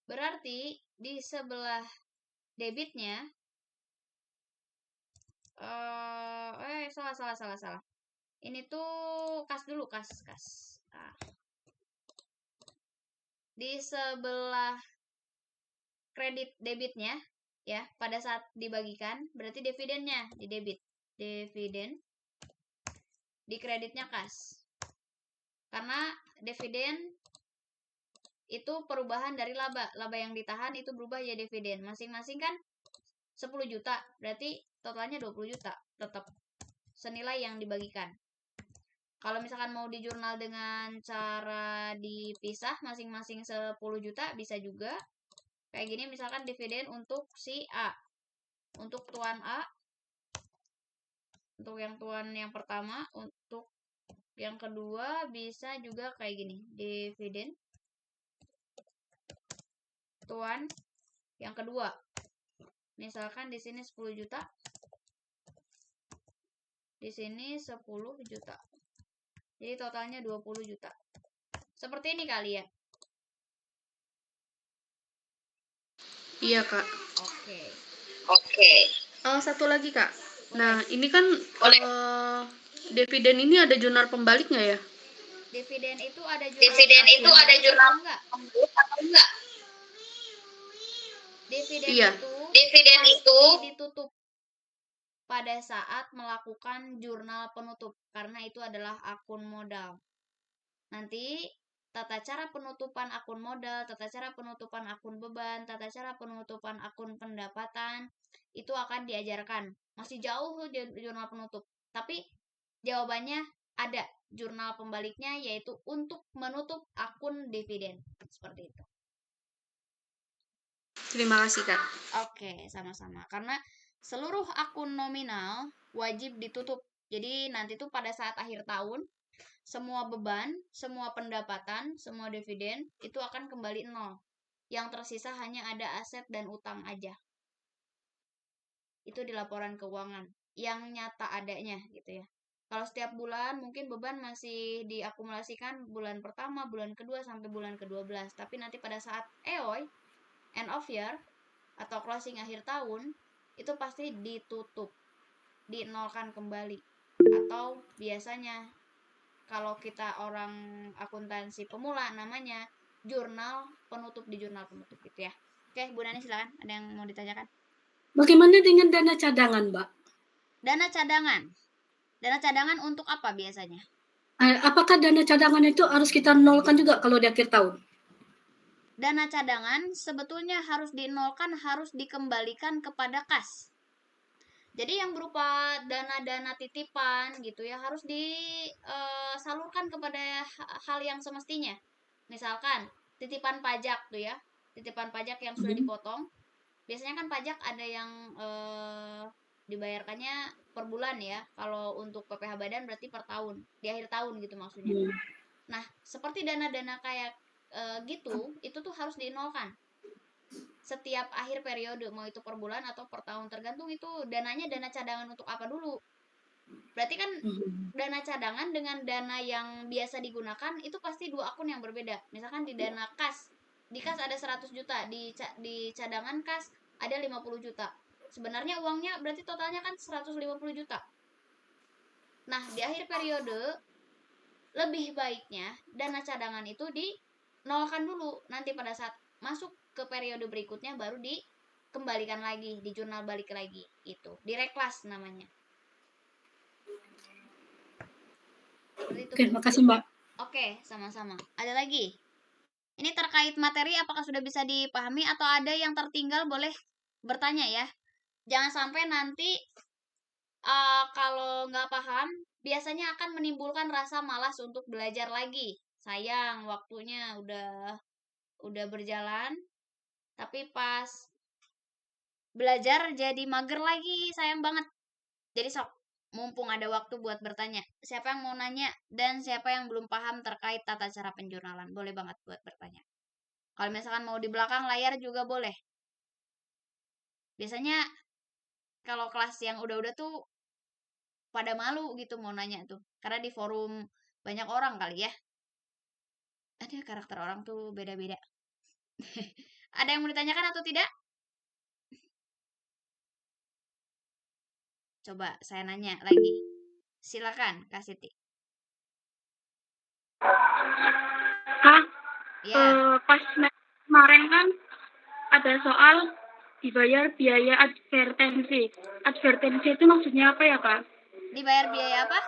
[SPEAKER 3] Berarti di sebelah debitnya salah. Ini tuh kas dulu, kas. Nah. Di sebelah kredit debitnya ya, pada saat dibagikan berarti dividennya di debit. Dividen di kreditnya kas. Karena dividen itu perubahan dari laba. Laba yang ditahan itu berubah jadi dividen. Masing-masing kan 10 juta, berarti totalnya 20 juta. Tetap senilai yang dibagikan. Kalau misalkan mau di jurnal dengan cara dipisah masing-masing 10 juta bisa juga. Kayak gini misalkan dividen untuk si A. Untuk tuan A. Untuk yang tuan yang pertama, untuk yang kedua bisa juga kayak gini. Dividen tuan yang kedua. Misalkan di sini 10 juta. Di sini 10 juta. Jadi totalnya 20 juta. Seperti ini kali ya.
[SPEAKER 10] Iya, Kak.
[SPEAKER 3] Oke.
[SPEAKER 10] Satu lagi, Kak. Nah, ini kan Dividen ini ada jurnal pembalik nggak ya?
[SPEAKER 3] Dividen itu ada jurnal
[SPEAKER 10] Dividen itu ada jurnal
[SPEAKER 3] enggak?
[SPEAKER 10] atau enggak?
[SPEAKER 3] Dividen
[SPEAKER 10] Iya.
[SPEAKER 3] itu
[SPEAKER 10] Dividen itu
[SPEAKER 3] ditutup pada saat melakukan jurnal penutup karena itu adalah akun modal. Nanti tata cara penutupan akun modal, tata cara penutupan akun beban, tata cara penutupan akun pendapatan itu akan diajarkan. Masih jauh jurnal penutup. Tapi jawabannya ada jurnal pembaliknya yaitu untuk menutup akun dividen. Seperti itu.
[SPEAKER 10] Terima kasih, Kak.
[SPEAKER 3] Oke, sama-sama. Karena seluruh akun nominal wajib ditutup. Jadi nanti tuh pada saat akhir tahun, semua beban, semua pendapatan, semua dividen itu akan kembali nol. Yang tersisa hanya ada aset dan utang aja. Itu di laporan keuangan yang nyata adanya gitu ya. Kalau setiap bulan mungkin beban masih diakumulasikan bulan pertama, bulan kedua sampai bulan ke-12. Tapi nanti pada saat EOI, end of year atau closing akhir tahun itu pasti ditutup, dinolkan kembali. Atau biasanya kalau kita orang akuntansi pemula namanya jurnal penutup di jurnal penutup gitu ya. Oke, Bu Nani silakan, ada yang mau ditanyakan?
[SPEAKER 7] Bagaimana dengan dana cadangan, Mbak?
[SPEAKER 3] Dana cadangan. Dana cadangan untuk apa biasanya?
[SPEAKER 7] Apakah dana cadangan itu harus kita nolkan juga kalau di akhir tahun?
[SPEAKER 3] Dana cadangan sebetulnya harus dinolkan, harus dikembalikan kepada kas. Jadi yang berupa dana-dana titipan gitu ya harus disalurkan kepada hal yang semestinya. Misalkan titipan pajak tuh ya, titipan pajak yang sudah dipotong. Biasanya kan pajak ada yang dibayarkannya per bulan ya. Kalau untuk PPh Badan berarti per tahun, di akhir tahun gitu maksudnya. Nah, seperti dana-dana kayak gitu, itu tuh harus dinolkan. Setiap akhir periode, mau itu per bulan atau per tahun, tergantung itu dananya dana cadangan untuk apa dulu. Berarti kan dana cadangan dengan dana yang biasa digunakan itu pasti dua akun yang berbeda. Misalkan di dana kas, di kas ada 100 juta, di cadangan kas ada 50 juta. Sebenarnya uangnya berarti totalnya kan 150 juta. Nah, di akhir periode lebih baiknya dana cadangan itu dinolkan dulu. Nanti pada saat masuk ke periode berikutnya baru dikembalikan lagi, di jurnal balik lagi gitu. Direklas namanya.
[SPEAKER 7] Oke, makasih Mbak.
[SPEAKER 3] Oke, sama-sama. Ada lagi? Ini terkait materi apakah sudah bisa dipahami atau ada yang tertinggal boleh bertanya ya. Jangan sampai nanti kalau nggak paham biasanya akan menimbulkan rasa malas untuk belajar lagi. Sayang waktunya udah berjalan tapi pas belajar jadi mager lagi, sayang banget. Jadi sok mumpung ada waktu buat bertanya. Siapa yang mau nanya dan siapa yang belum paham terkait tata cara penjurnalan, boleh banget buat bertanya. Kalau misalkan mau di belakang layar juga boleh. Biasanya kalau kelas yang udah-udah tuh pada malu gitu mau nanya tuh. Karena di forum banyak orang kali ya. Ada karakter orang tuh beda-beda. Ada yang mau ditanyakan atau tidak? Coba saya nanya lagi. Silakan, Kak Siti.
[SPEAKER 8] Kak,
[SPEAKER 3] Ya.
[SPEAKER 8] pas kemarin kan ada soal dibayar biaya advertensi. Advertensi itu maksudnya apa ya, Kak?
[SPEAKER 3] Dibayar biaya apa?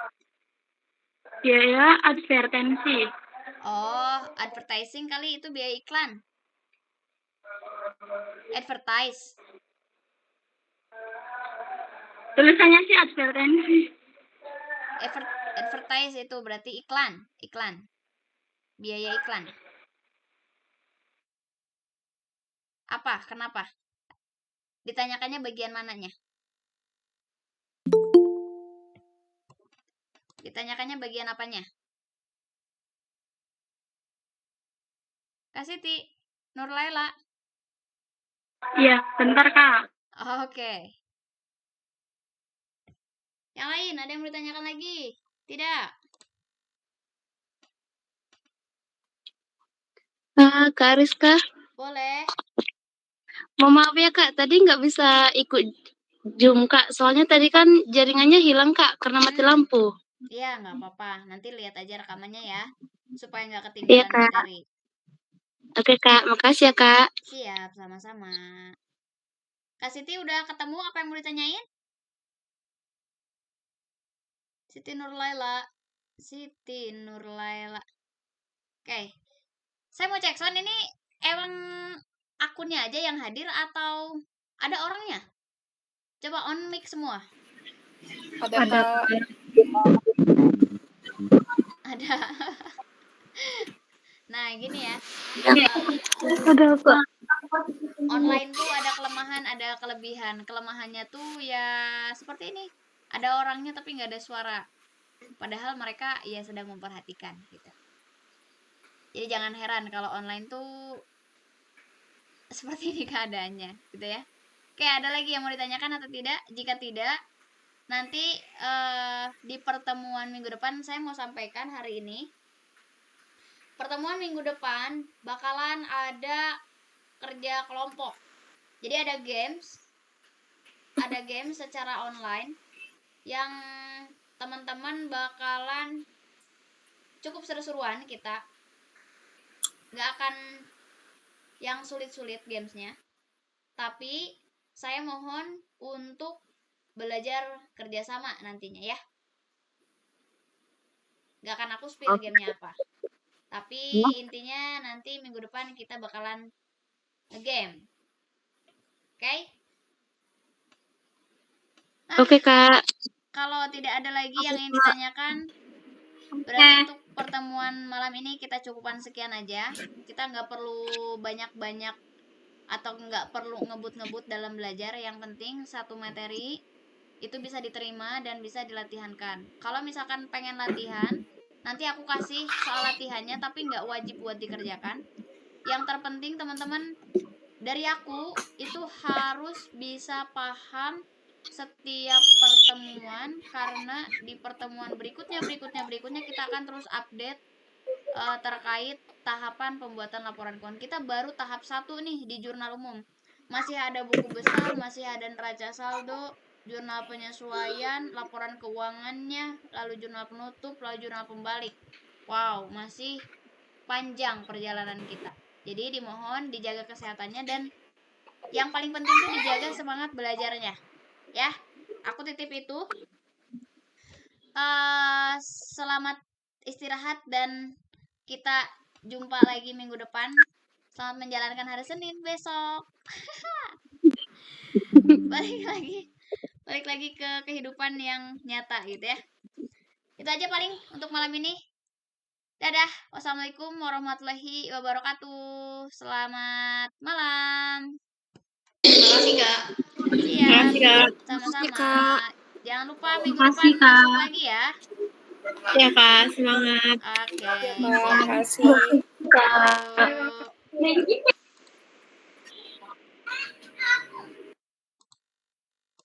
[SPEAKER 8] Biaya advertensi.
[SPEAKER 3] Oh, advertising kali itu biaya iklan. Advertise.
[SPEAKER 8] Tulisannya sih advertensi.
[SPEAKER 3] Advertise itu berarti iklan. Biaya iklan. Apa? Kenapa? Ditanyakannya bagian mananya? Ditanyakannya bagian apanya? Kak Siti, Nur Laila.
[SPEAKER 8] Iya, bentar Kak.
[SPEAKER 3] Oke. Yang lain, ada yang mau ditanyakan lagi? Tidak?
[SPEAKER 11] Kak Rizka.
[SPEAKER 3] Boleh.
[SPEAKER 11] Mohon maaf ya Kak, tadi nggak bisa ikut Zoom Kak, soalnya tadi kan jaringannya hilang Kak, karena mati lampu.
[SPEAKER 3] Iya, nggak apa-apa. Nanti lihat aja rekamannya ya, supaya nggak
[SPEAKER 11] Iya,
[SPEAKER 3] ketinggalan
[SPEAKER 11] Kak.
[SPEAKER 3] materi.
[SPEAKER 11] Oke, Kak. Makasih ya, Kak.
[SPEAKER 3] Siap, sama-sama. Kak Siti udah ketemu apa yang mau ditanyain? Siti Nurlaila. Oke. Saya mau cek soal ini emang akunnya aja yang hadir atau ada orangnya? Coba on mic semua.
[SPEAKER 6] Ada Kak.
[SPEAKER 3] Ada. Nah, gini ya.
[SPEAKER 11] Ada apa?
[SPEAKER 3] Online tuh ada kelemahan, ada kelebihan. Kelemahannya tuh ya seperti ini. Ada orangnya tapi nggak ada suara. Padahal mereka ya sedang memperhatikan gitu. Jadi jangan heran kalau online tuh seperti ini keadaannya, gitu ya. Oke, ada lagi yang mau ditanyakan atau tidak? Jika tidak, nanti di pertemuan minggu depan saya mau sampaikan hari ini. Pertemuan minggu depan bakalan ada kerja kelompok. Jadi ada games secara online yang teman-teman bakalan cukup seru-seruan kita. Nggak akan yang sulit-sulit gamesnya. Tapi saya mohon untuk belajar kerjasama nantinya ya. Nggak akan aku spill gamenya apa. Tapi intinya nanti minggu depan kita bakalan nge-game. Oke? Nah,
[SPEAKER 11] Oke, Kak.
[SPEAKER 3] kalau tidak ada lagi yang ingin ditanyakan, berarti untuk pertemuan malam ini kita cukupan sekian aja. Kita nggak perlu banyak-banyak atau nggak perlu ngebut-ngebut dalam belajar. Yang penting satu materi itu bisa diterima dan bisa dilatihankan. Kalau misalkan pengen latihan, nanti aku kasih soal latihannya tapi nggak wajib buat dikerjakan. Yang terpenting teman-teman dari aku itu harus bisa paham setiap pertemuan, karena di pertemuan berikutnya kita akan terus update terkait tahapan pembuatan laporan keuangan. Kita baru tahap 1 nih di jurnal umum. Masih ada buku besar, masih ada neraca saldo, jurnal penyesuaian, laporan keuangannya, lalu jurnal penutup, lalu jurnal pembalik. Wow, masih panjang perjalanan kita. Jadi dimohon dijaga kesehatannya dan yang paling penting tuh dijaga semangat belajarnya. Ya, aku titip itu. Selamat istirahat dan kita jumpa lagi minggu depan. Selamat menjalankan hari Senin besok. balik lagi ke kehidupan yang nyata gitu ya. Itu aja paling untuk malam ini. Dadah. Wassalamualaikum warahmatullahi wabarakatuh. Selamat malam.
[SPEAKER 10] Terima kasih, Kak.
[SPEAKER 3] Siap. Sama-sama. Jangan lupa minggu depan masuk lagi ya.
[SPEAKER 11] Ya, Kak. Semangat.
[SPEAKER 3] Oke.
[SPEAKER 6] Terima kasih.
[SPEAKER 3] Yuk.